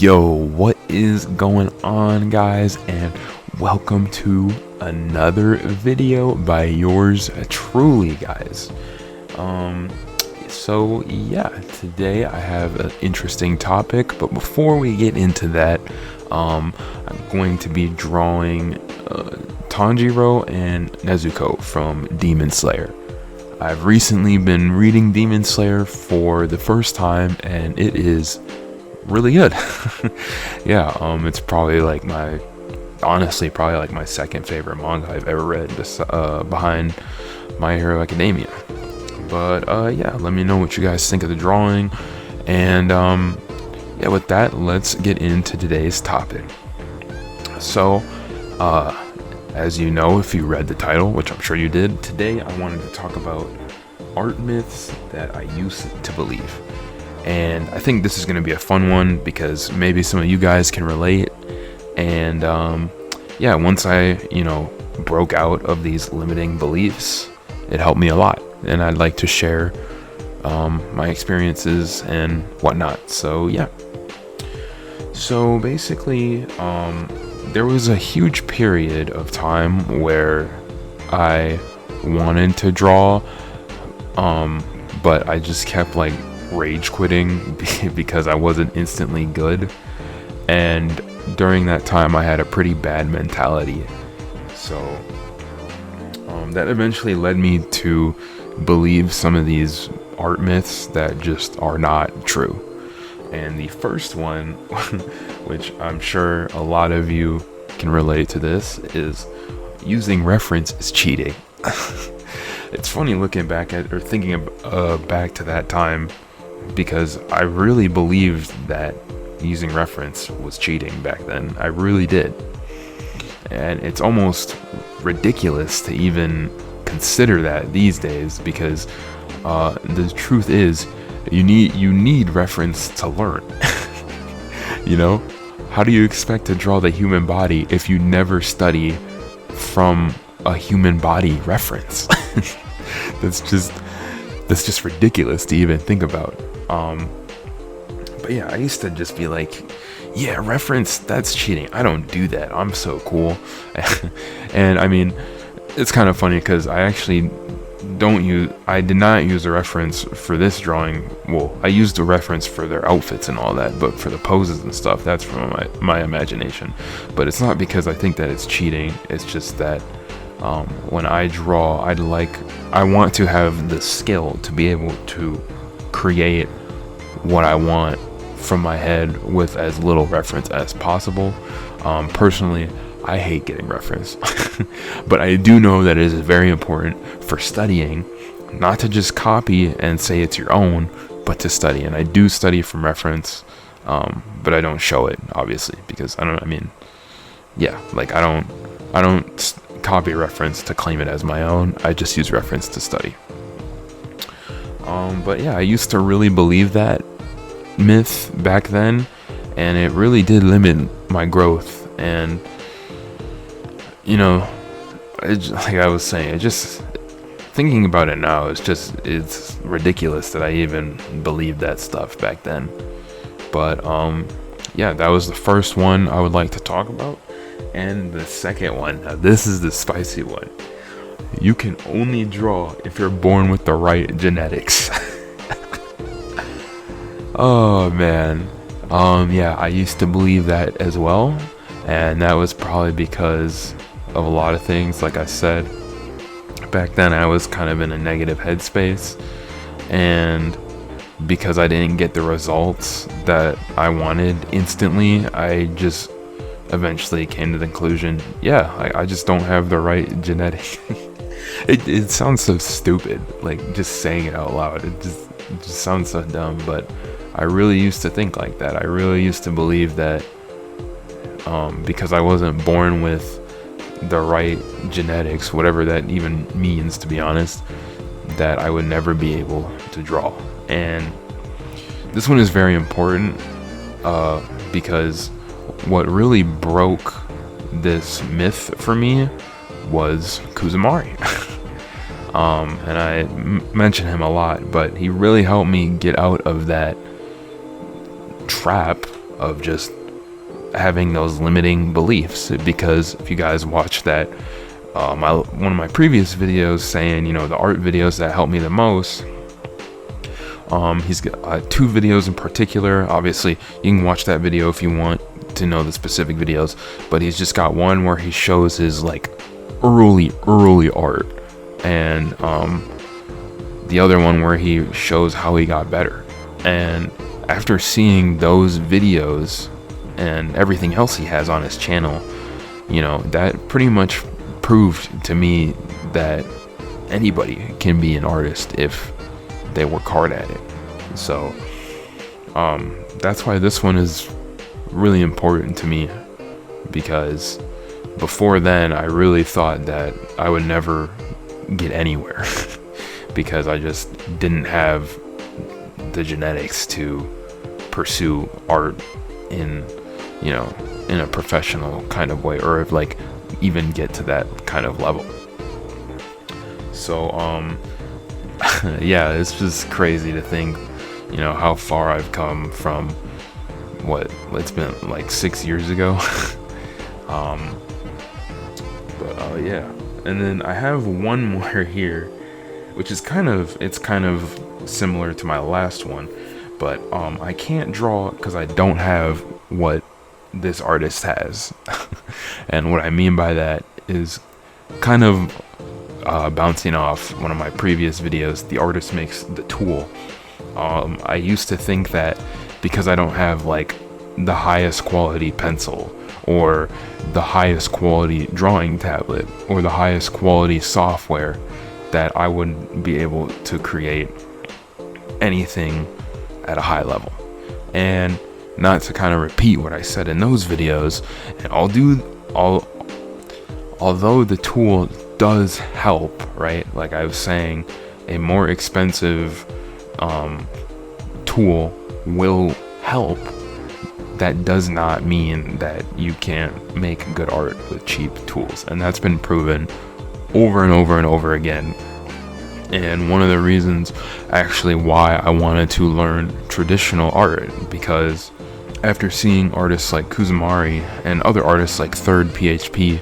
Yo, what is going on, guys, and welcome to another video by yours truly, guys. So yeah, today I have an interesting topic, but before we get into that, I'm going to be drawing Tanjiro and Nezuko from Demon Slayer. I've recently been reading Demon Slayer for the first time, and it is really good. Yeah, it's probably like my second favorite manga I've ever read, behind My Hero Academia. But yeah, let me know what you guys think of the drawing, and yeah, with that, let's get into today's topic. So as you know, if you read the title, which I'm sure you did, today I wanted to talk about art myths that I used to believe. And I think this is going to be a fun one because maybe some of you guys can relate. And yeah, once I, broke out of these limiting beliefs, it helped me a lot. And I'd like to share my experiences and whatnot. So yeah. So basically, there was a huge period of time where I wanted to draw, but I just kept rage quitting because I wasn't instantly good, and during that time I had a pretty bad mentality. So that eventually led me to believe some of these art myths that just are not true. And the first one, which I'm sure a lot of you can relate to this, is using reference is cheating. It's funny looking back at, or thinking back to that time, because I really believed that using reference was cheating back then. I really did. And it's almost ridiculous to even consider that these days, because the truth is you need reference to learn. How do you expect to draw the human body if you never study from a human body reference? That's just ridiculous to even think about. But yeah, I used to just be like, yeah, reference, that's cheating. I don't do that. I'm so cool. And I mean, it's kind of funny because I did not use a reference for this drawing. Well, I used a reference for their outfits and all that, but for the poses and stuff, that's from my imagination. But it's not because I think that it's cheating. It's just that when I draw, I want to have the skill to be able to create what I want from my head with as little reference as possible. Personally, I hate getting reference, but I do know that it is very important for studying, not to just copy and say it's your own, but to study. And I do study from reference, but I don't show it, obviously, because I don't copy reference to claim it as my own. I just use reference to study. But yeah, I used to really believe that myth back then, and it really did limit my growth. And like I was saying, just thinking about it now, it's ridiculous that I even believed that stuff back then. But yeah, that was the first one I would like to talk about. And the second one, now this is the spicy one. You can only draw if you're born with the right genetics. Oh man. Yeah, I used to believe that as well, and that was probably because of a lot of things. Like I said, back then I was kind of in a negative headspace, and because I didn't get the results that I wanted instantly, I just eventually came to the conclusion, yeah, I just don't have the right genetic. It sounds so stupid, like just saying it out loud. It just sounds so dumb, but I really used to think like that. I really used to believe that because I wasn't born with the right genetics, whatever that even means, to be honest, that I would never be able to draw. And this one is very important because what really broke this myth for me was Kuzumari. And I mention him a lot, but he really helped me get out of that trap of just having those limiting beliefs. Because if you guys watch that, one of my previous videos saying, you know, the art videos that help me the most, he's got 2 videos in particular. Obviously you can watch that video if you want to know the specific videos, but he's just got one where he shows his like early art, and the other one where he shows how he got better. And after seeing those videos and everything else he has on his channel, you know, that pretty much proved to me that anybody can be an artist if they work hard at it. So that's why this one is really important to me, because before then I really thought that I would never get anywhere because I just didn't have the genetics to pursue art in, you know, in a professional kind of way, or like even get to that kind of level. So yeah, it's just crazy to think, you know, how far I've come from what it's been like 6 years ago. But yeah, and then I have one more here, which is kind of similar to my last one, but I can't draw because I don't have what this artist has. And what I mean by that is kind of bouncing off one of my previous videos, the artist makes the tool. I used to think that because I don't have like the highest quality pencil, or the highest quality drawing tablet, or the highest quality software, that I wouldn't be able to create anything at a high level. And not to kind of repeat what I said in those videos, and although the tool does help, right? Like I was saying, a more expensive tool will help. That does not mean that you can't make good art with cheap tools, and that's been proven over and over and over again. And one of the reasons actually why I wanted to learn traditional art, because after seeing artists like Kuzumari and other artists like Third PHP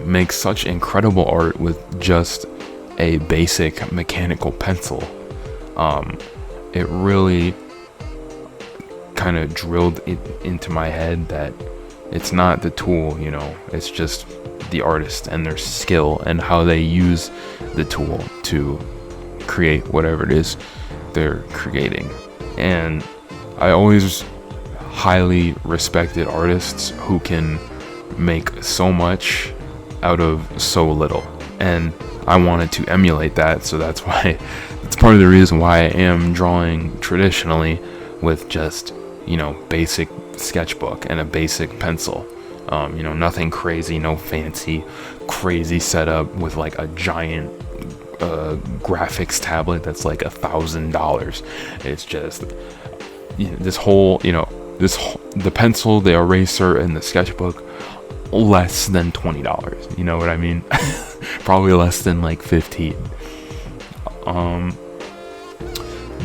make such incredible art with just a basic mechanical pencil, it really kind of drilled it into my head that it's not the tool, you know, it's just the artist and their skill and how they use the tool to create whatever it is they're creating. And I always highly respected artists who can make so much out of so little, and I wanted to emulate that. So that's why, it's part of the reason why I am drawing traditionally with just, you know, basic sketchbook and a basic pencil. You know, nothing crazy, no fancy crazy setup with like a giant graphics tablet that's like $1,000. It's just, you know, the pencil, the eraser, and the sketchbook, less than $20. You know what I mean? Probably less than like 15.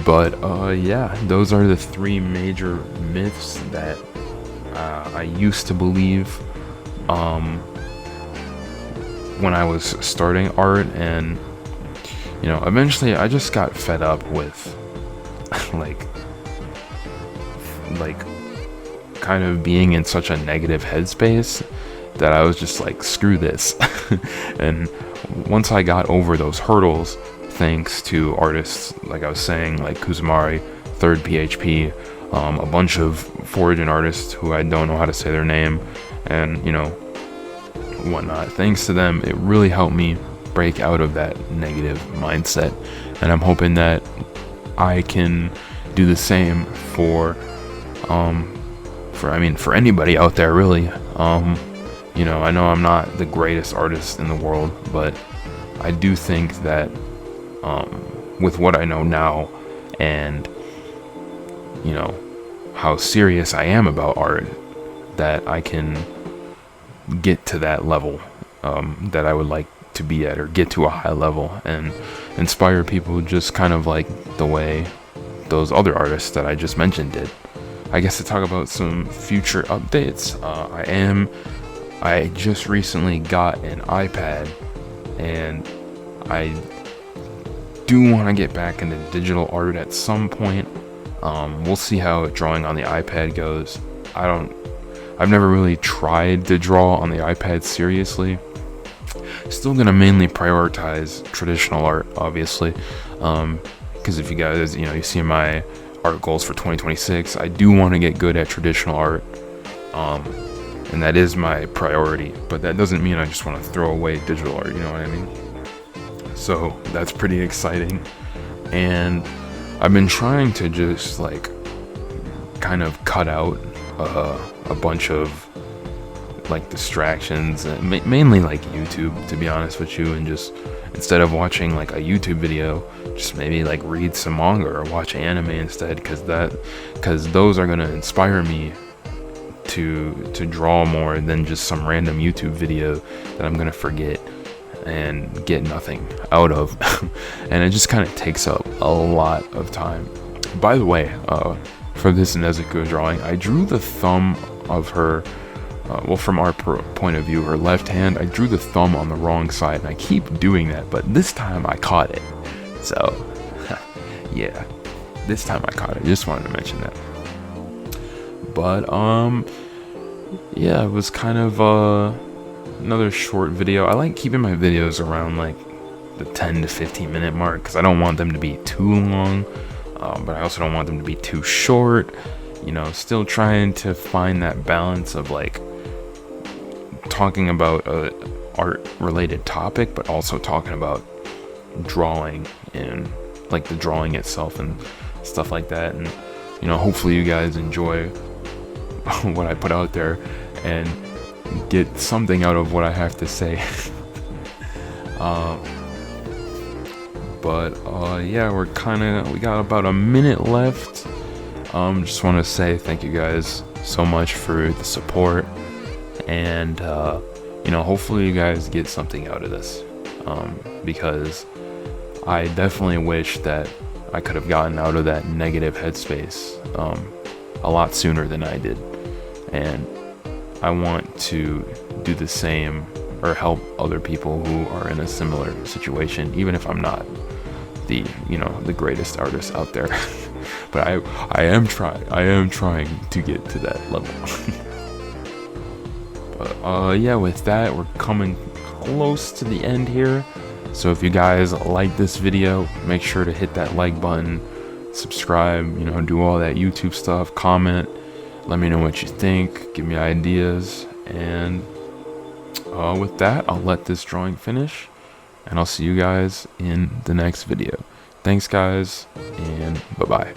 But yeah, those are the 3 major myths that I used to believe when I was starting art. And, you know, eventually I just got fed up with like kind of being in such a negative headspace that I was just like, screw this. And once I got over those hurdles, thanks to artists like I was saying, like Kuzumari, Third PHP, a bunch of foreign artists who I don't know how to say their name, and, you know, whatnot, thanks to them, it really helped me break out of that negative mindset. And I'm hoping that I can do the same for anybody out there, really. You know, I know I'm not the greatest artist in the world, but I do think that with what I know now, and, you know, how serious I am about art, that I can get to that level that I would like to be at, or get to a high level and inspire people just kind of like the way those other artists that I just mentioned did. I guess to talk about some future updates, I just recently got an iPad, and I do want to get back into digital art at some point. We'll see how drawing on the iPad goes. I've never really tried to draw on the iPad seriously. Still gonna mainly prioritize traditional art, obviously, because if you guys, you see my art goals for 2026, I do want to get good at traditional art, and that is my priority. But that doesn't mean I just want to throw away digital art, you know what I mean? So that's pretty exciting, and I've been trying to just like kind of cut out a bunch of like distractions, mainly like YouTube, to be honest with you, and just instead of watching like a YouTube video, just maybe like read some manga or watch anime instead, because those are going to inspire me to draw more than just some random YouTube video that I'm going to forget and get nothing out of. And it just kind of takes up a lot of time. By the way, for this Nezuko drawing, I drew the thumb of her, from our point of view, her left hand. I drew the thumb on the wrong side, and I keep doing that, but this time I caught it. So yeah, this time I caught it. Just wanted to mention that. But yeah, it was kind of another short video. I like keeping my videos around like the 10 to 15 minute mark, because I don't want them to be too long, but I also don't want them to be too short. Still trying to find that balance of like talking about a art related topic, but also talking about drawing and like the drawing itself and stuff like that. And hopefully you guys enjoy what I put out there and get something out of what I have to say. Yeah, we got about a minute left. Just want to say thank you guys so much for the support, and hopefully you guys get something out of this, because I definitely wish that I could have gotten out of that negative headspace a lot sooner than I did, and I want to do the same or help other people who are in a similar situation, even if I'm not the greatest artist out there. But I am trying to get to that level. But yeah, with that, we're coming close to the end here. So if you guys like this video, make sure to hit that like button, subscribe, do all that YouTube stuff, comment, let me know what you think, give me ideas, and with that, I'll let this drawing finish, and I'll see you guys in the next video. Thanks guys, and bye-bye.